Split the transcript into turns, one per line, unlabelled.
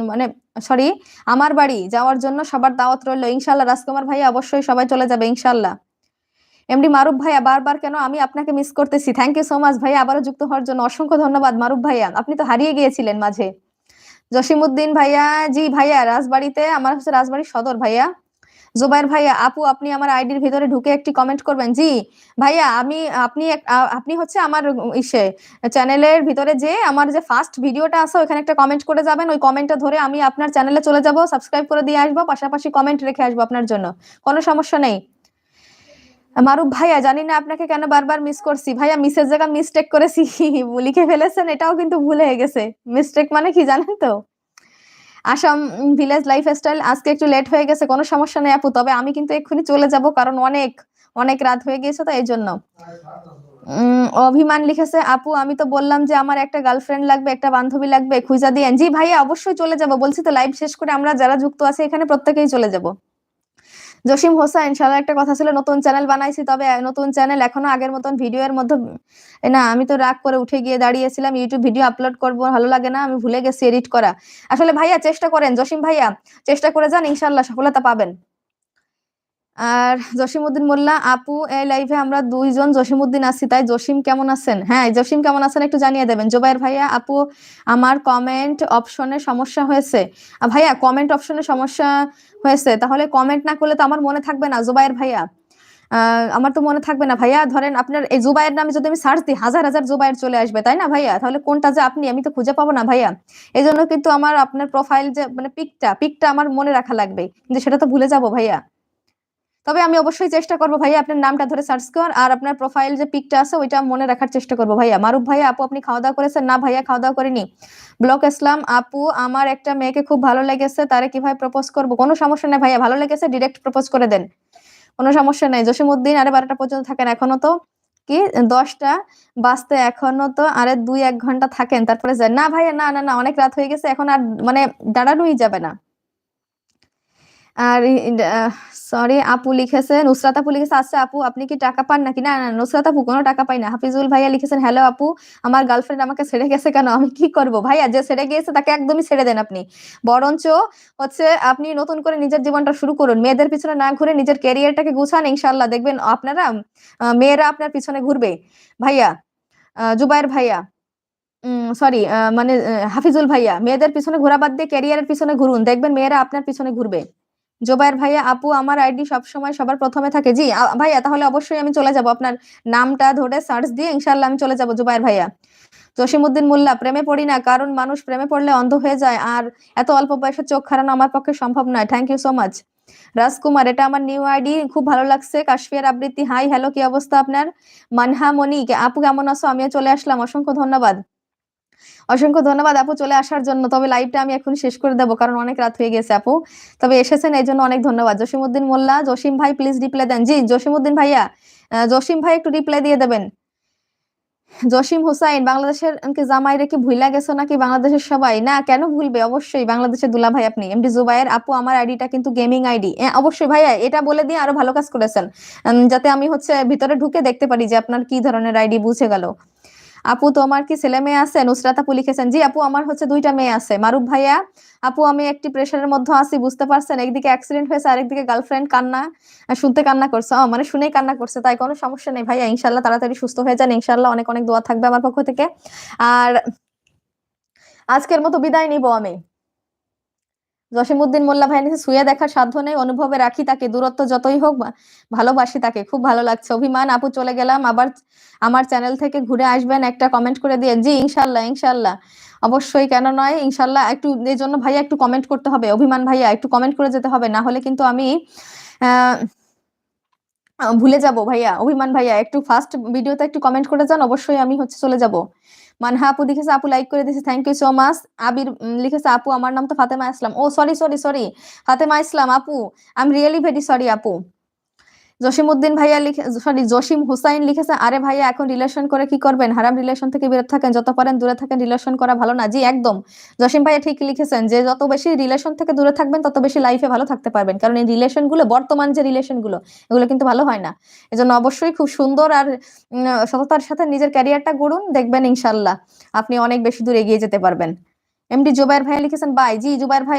মানে সরি আমার বাড়ি যাওয়ার জন্য সবার দাওয়াত রইল ইনশাল্লাহ। রাজকুমার ভাইয়া অবশ্যই সবাই চলে যাবে ইনশাল্লাহ। এমডি মারুফ ভাইয়া বারবার কেন আমি আপনাকে মিস করতেছি। থ্যাংক ইউ সো মাচ ভাইয়া আবারও যুক্ত হওয়ার জন্য অসংখ্য ধন্যবাদ মারুফ ভাইয়া, আপনি তো হারিয়ে গিয়েছিলেন মাঝে। জসিমউদ্দিন ভাইয়া জি ভাইয়া রাজবাড়িতে, আমার হচ্ছে রাজবাড়ি সদর ভাইয়া। জুবাইর ভাইয়া আপু আপনি আমার আইডির ভিতরে ঢুকে একটি কমেন্ট করবেন। জি ভাইয়া আমি আপনি হচ্ছে আমার ইসে চ্যানেলের ভিতরে যে আমার যে ফার্স্ট ভিডিওটা আছে ওখানে একটা কমেন্ট করে যাবেন, ওই কমেন্টটা ধরে আমি আপনার চ্যানেলে চলে যাব, সাবস্ক্রাইব করে দিয়ে আসবো, পাশাপাশি কমেন্ট রেখে আসবো আপনার জন্য, কোনো সমস্যা নেই। মারুফ ভাইয়া জানি না আপনাকে কেন বারবার মিস করছি ভাইয়া, মিসের জায়গা মিস্টেক করেছি লিখে ফেলেছেন, এটাও কিন্তু ভুল হয়ে গেছে। মিস্টেক মানে কি জানেন তো, আসাম ভিলেজ লাইফস্টাইল। আজকে একটু লেট হয়ে গেছে, কোনো সমস্যা নেই আপু, তবে আমি কিন্তু এক্ষুনি চলে যাব কারণ অনেক অনেক রাত হয়ে গিয়েছে তো এই জন্য। অভিমান লিখেছে আপু আমি তো বললাম যে আমার একটা গার্লফ্রেন্ড লাগবে, একটা বান্ধবী লাগবে, খুঁজা দিয়েন। জি ভাইয়া অবশ্যই চলে যাব, বলছি তো লাইভ শেষ করে আমরা যারা যুক্ত আছে এখানে প্রত্যেকেই চলে যাব। জসিম হোসেন ইনশাআল্লাহ একটা কথা ছিল নতুন চ্যানেল বানাইছি, তবে নতুন চ্যানেল এখনো আগের মতন ভিডিওর মধ্যে না, আমি তো রাগ করে উঠে গিয়ে দাঁড়িয়েছিলাম ইউটিউব ভিডিও আপলোড করব, ভালো লাগে না, আমি ভুলে গেছি এডিট করা। আসলে ভাইয়া চেষ্টা করেন, জসিম ভাইয়া চেষ্টা করে যান, ইনশাআল্লাহ সফলতা পাবেন। আর জসিমউদ্দিন মোল্লা আপু এই লাইভে আমরা দুইজন জসিমউদ্দিন আছি, তাই জসিম কেমন আছেন, হ্যাঁ জসিম কেমন আছেন একটু জানিয়ে দেবেন। জুবাইর ভাইয়া আপু আমার কমেন্ট অপশনে সমস্যা হয়েছে। ভাইয়া কমেন্ট অপশনে সমস্যা হয়েছে, তাহলে কমেন্ট না করলে তো আমার মনে থাকবে না জুবাইর ভাইয়া, আমার তো মনে থাকবে না ভাইয়া। ধরেন আপনার এই জুবাইয়ের নামে যদি আমি সার্চ দিই হাজার হাজার জুবাইর চলে আসবে, তাই না ভাইয়া, তাহলে কোনটা যে আপনি আমি তো খুঁজে পাবো না ভাইয়া। এই জন্য কিন্তু আমার আপনার প্রোফাইল যে মানে পিকটা আমার মনে রাখা লাগবে, কিন্তু সেটা তো ভুলে যাবো ভাইয়া। তবে আমি অবশ্যই চেষ্টা করবো ভাইয়া আপনার নামটা ধরে সার্চ কর, আর আপনার প্রোফাইল যে পিকটা আছে ওইটা মনে রাখার চেষ্টা করবো ভাইয়া। মারুফ ভাইয়া আপু আপনি খাওয়া দাওয়া করেছেন, না ভাইয়া খাওয়া দাওয়া করিনি। ব্লক ইসলাম আপু আমার একটা মেয়েকে খুব ভালো লেগেছে, তারে কিভাবে প্রপোজ করবো, কোনো সমস্যা নেই ভাইয়া, ভালো লেগেছে ডিরেক্ট প্রপোজ করে দেন, কোনো সমস্যা নেই। জসিমউদ্দিন আরে 12টা পর্যন্ত থাকেন এখনো তো কি 10টা বাজতে এখনো তো আরে 2-1 ঘন্টা থাকেন তারপরে যান, না ভাইয়া না না না অনেক রাত হয়ে গেছে এখন আর মানে দাঁড়ানোই যাবে না। আর সরি আপু লিখেছে, নুসরাত আপু লিখেছে আচ্ছা আপু আপনি কি টাকা পান নাকি, না না নুসরাত আপু কোনো টাকা পাই না। হাফিজুল ভাইয়া লিখেছেন হ্যালো আপু আমার গার্লফ্রেন্ড আমাকে ছেড়ে গেছে কেন, আমি কি করব ভাইয়া, যে ছেড়ে গিয়েছে তাকে একদমই ছেড়ে দেন আপনি, বরঞ্চ হচ্ছে আপনি নতুন করে নিজের জীবনটা শুরু করুন, মেয়েদের পিছনে না ঘুরে নিজের ক্যারিয়ারটাকে গুছান, ইনশাআল্লাহ দেখবেন আপনারা মেয়েরা আপনার পিছনে ঘুরবে ভাইয়া। জুবাইর ভাইয়া সরি মানে হাফিজুল ভাইয়া মেয়েদের পিছনে ঘোরা বাদ দিয়ে ক্যারিয়ারের পিছনে ঘুরুন, দেখবেন মেয়েরা আপনার পিছনে ঘুরবে। জোবায়ের ভাইয়া আপু আমার আইডি সবসময় সবার প্রথমে থাকে। জি ভাইয়া তাহলে অবশ্যই আমি চলে যাব, আপনার নামটা ধরে সার্চ দিয়ে ইনশাআল্লাহ আমি চলে যাব জুবায়ের ভাইয়া। জসিমউদ্দিন মোল্লা প্রেমে পড়ি না, কারণ মানুষ প্রেমে পড়লে অন্ধ হয়ে যায়, আর এত অল্প বয়সে চোখ হারানো আমার পক্ষে সম্ভব নয়। Thank you so much. Rajkumar এটা আমার নিউ আইডি, খুব ভালো লাগছে। কাশ্মীর আবৃত্তি হাই হ্যালো কি অবস্থা আপনার। মানহা মনি আপু কেমন আছো, আমিও চলে আসলাম, অসংখ্য ধন্যবাদ। অসংখ্য ধন্যবাদ আপু চলে আসার জন্য, তবে লাইভটা আমি এখন শেষ করে দেবো কারণ অনেক রাত হয়ে গেছে আপু, তবে এসেছেন এই জন্য অনেক ধন্যবাদ। জসিমউদ্দিন মোল্লা জসিম ভাই প্লিজ রিপ্লাই দেন। জি জসিমউদ্দিন ভাইয়া জসিম ভাই একটু রিপ্লাই দিয়ে দেবেন। জসিম হুসাইন বাংলাদেশের জামাইরে কি ভুইলা গেছো নাকি বাংলাদেশের সবাই, না কেন ভুলবে, অবশ্যই বাংলাদেশের দুলা ভাই আপনি। এমডি জুবায়ের আপু আমার আইডিটা কিন্তু গেমিং আইডি, অবশ্যই ভাইয়া এটা বলে দিয়ে আরো ভালো কাজ করেছেন, যাতে আমি হচ্ছে ভিতরে ঢুকে দেখতে পারি যে আপনার কি ধরনের আইডি, বুঝে গেল। আপু তোমার কি ছেলে মেয়ে আছে, নুসরাত আপু লিখেছেন। জি আপু আমার হচ্ছে 2টা মেয়ে আছে। মারুফ ভাইয়া আপু আমি একটি প্রেশারের মধ্যে আছি, বুঝতে পারছেন, একদিকে অ্যাক্সিডেন্ট হয়েছে আরেকদিকে গার্লফ্রেন্ড কান্না শুনতে কান্না করছে, মানে শুনেই কান্না করছে, তাই কোনো সমস্যা নেই ভাইয়া, ইনশাল্লাহ তাড়াতাড়ি সুস্থ হয়ে যান ইনশাল্লাহ, অনেক অনেক দোয়া থাকবে আমার পক্ষ থেকে। আর আজকের মতো বিদায় নিব আমি। জসিমউদ্দিন মোল্লা ভাই নিচে শুয়ে দেখার সাধ্য নেই, অনুভবে রাখি তাকে, দূরত্ব যতই হোক ভালোবাসি তাকে, খুব ভালো লাগছে। অভিমান আপু চলে গেলাম, আবার আমার চ্যানেল থেকে ঘুরে আসবেন, একটা কমেন্ট করে দিয়ে। জি ইনশাল্লাহ ইনশাল্লাহ অবশ্যই, কেন নয় ইনশাল্লাহ। একটু এই জন্য ভাইয়া একটু কমেন্ট করতে হবে, অভিমান ভাইয়া একটু কমেন্ট করে যেতে হবে, না হলে কিন্তু আমি আহ ভুলে যাব ভাইয়া। অভিমান ভাইয়া একটু ফার্স্ট ভিডিওতে একটু কমেন্ট করে যান, অবশ্যই আমি হচ্ছে চলে যাব। মানহা আপু লিখেছে আপু লাইক করে দিয়েছে, থ্যাংক ইউ সো মাচ। আবির লিখেছে আপু আমার নাম তো ফাতেমা ইসলাম, ও সরি সরি সরি ফাতেমা ইসলাম আপু, I am really very sorry আপু। জসিমউদ্দিন ভাইয়া লিখে সরি জসিম হুসাইন লিখেছে আরে ভাইয়া এখন রিলেশন করে কি করবেন, হারাম রিলেশন থেকে বিরত থাকেন, যত পারেন দূরে থাকেন, রিলেশন করা ভালো না। জি একদম জসিম ভাইয়া ঠিক লিখেছেন, যে যত বেশি রিলেশন থেকে দূরে থাকবেন তত বেশি লাইফে ভালো থাকতে পারবেন, কারণ এই রিলেশন গুলো বর্তমান যে রিলেশন গুলো এগুলো কিন্তু ভালো হয় না। এজন্য অবশ্যই খুব সুন্দর আর সততার সাথে নিজের ক্যারিয়ারটা গড়ুন, দেখবেন ইনশাল্লাহ আপনি অনেক বেশি দূর এগিয়ে যেতে পারবেন। এমডি জুবাইর ভাই লিখেছেন বাই। জি জুবাইর ভাই